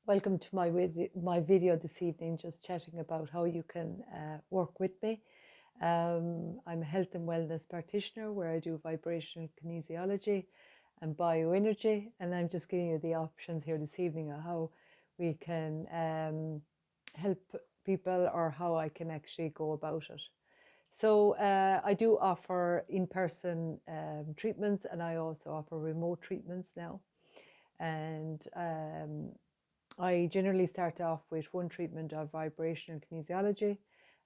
Welcome to my video this evening, just chatting about how you can work with me. I'm a health and wellness practitioner where I do vibrational kinesiology and bioenergy, and I'm just giving you the options here this evening of how we can help people or how I can actually go about it. So I do offer in-person treatments, and I also offer remote treatments now. And I generally start off with one treatment of vibrational kinesiology,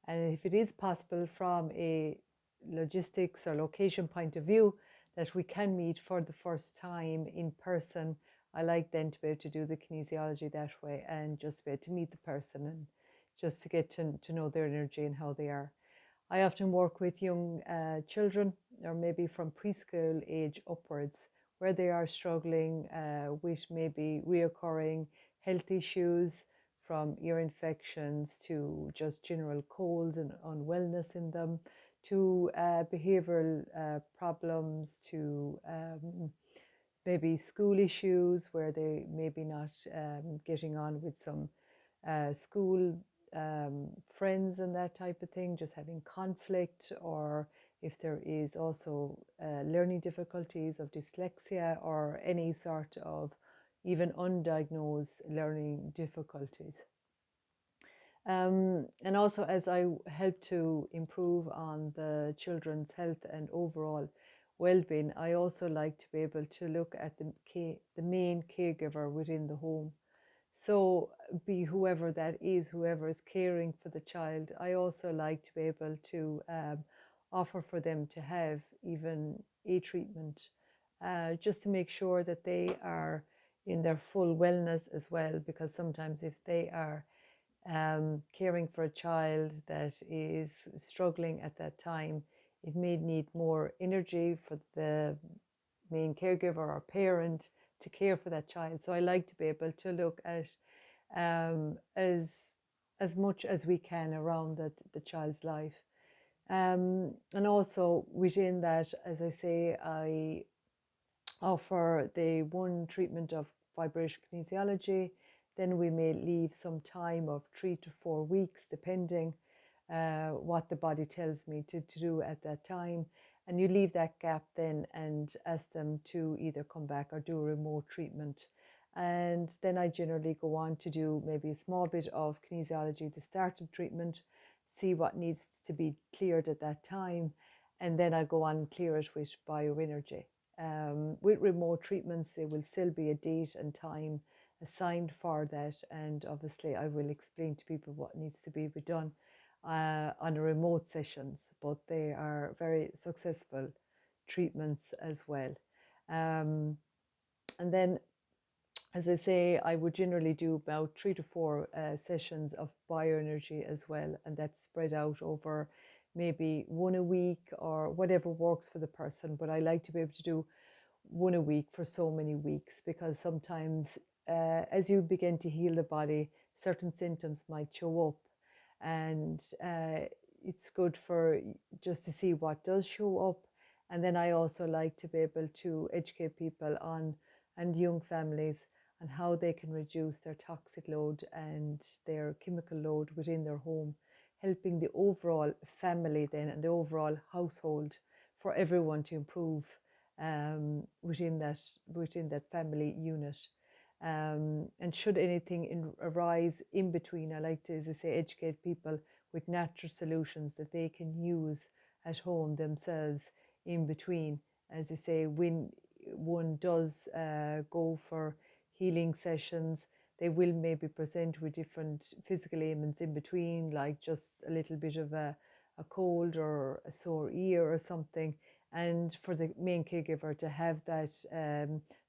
and if it is possible from a logistics or location point of view that we can meet for the first time in person, I like then to be able to do the kinesiology that way and just be able to meet the person and just to get to know their energy and how they are. I often work with young children, or maybe from preschool age upwards, where they are struggling with maybe reoccurring health issues, from ear infections to just general colds and unwellness in them, to behavioral problems, to maybe school issues where they maybe not getting on with some school friends and that type of thing, just having conflict, or if there is also learning difficulties of dyslexia or any sort of even undiagnosed learning difficulties. And also, as I help to improve on the children's health and overall well-being, I also like to be able to look at the main caregiver within the home. So be whoever that is, whoever is caring for the child, I also like to be able to offer for them to have even a treatment, just to make sure that they are in their full wellness as well, because sometimes if they are caring for a child that is struggling at that time, it may need more energy for the main caregiver or parent to care for that child. So I like to be able to look at as much as we can around the child's life. And also within that, as I say, I offer the one treatment of vibration kinesiology. Then we may leave some time of 3 to 4 weeks, depending what the body tells me to do at that time. And you leave that gap then and ask them to either come back or do a remote treatment. And then I generally go on to do maybe a small bit of kinesiology at the start of the treatment, see what needs to be cleared at that time, and then I go on and clear it with bioenergy. With remote treatments, there will still be a date and time assigned for that, and obviously I will explain to people what needs to be done on the remote sessions, but they are very successful treatments as well. And then, as I say, I would generally do about 3 to 4 sessions of bioenergy as well, and that's spread out over maybe one a week or whatever works for the person. But I like to be able to do one a week for so many weeks, because sometimes as you begin to heal the body, certain symptoms might show up, and it's good for just to see what does show up. And then I also like to be able to educate people on, and young families, and how they can reduce their toxic load and their chemical load within their home, helping the overall family then and the overall household, for everyone to improve within that family unit. And should anything arise in between, I like to, as I say, educate people with natural solutions that they can use at home themselves in between. As I say, when one does go for healing sessions, they will maybe present with different physical ailments in between, like just a little bit of a cold or a sore ear or something. And for the main caregiver to have that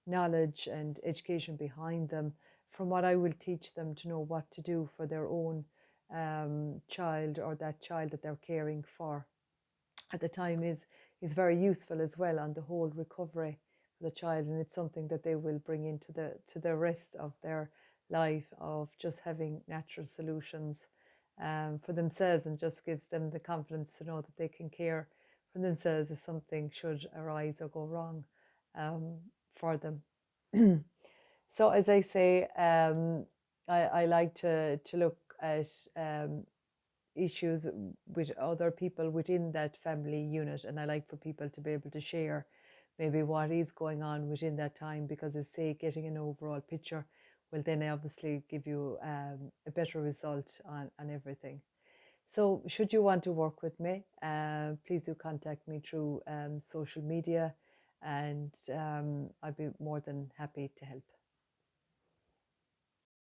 knowledge and education behind them, from what I will teach them, to know what to do for their own child, or that child that they're caring for at the time, is very useful as well on the whole recovery for the child. And it's something that they will bring into the rest of their life, of just having natural solutions for themselves, and just gives them the confidence to know that they can care for themselves if something should arise or go wrong for them. So as I say, I like to look at issues with other people within that family unit, and I like for people to be able to share maybe what is going on within that time, because it's say getting an overall picture will then obviously give you a better result on everything. So should you want to work with me, please do contact me through social media, and I'd be more than happy to help.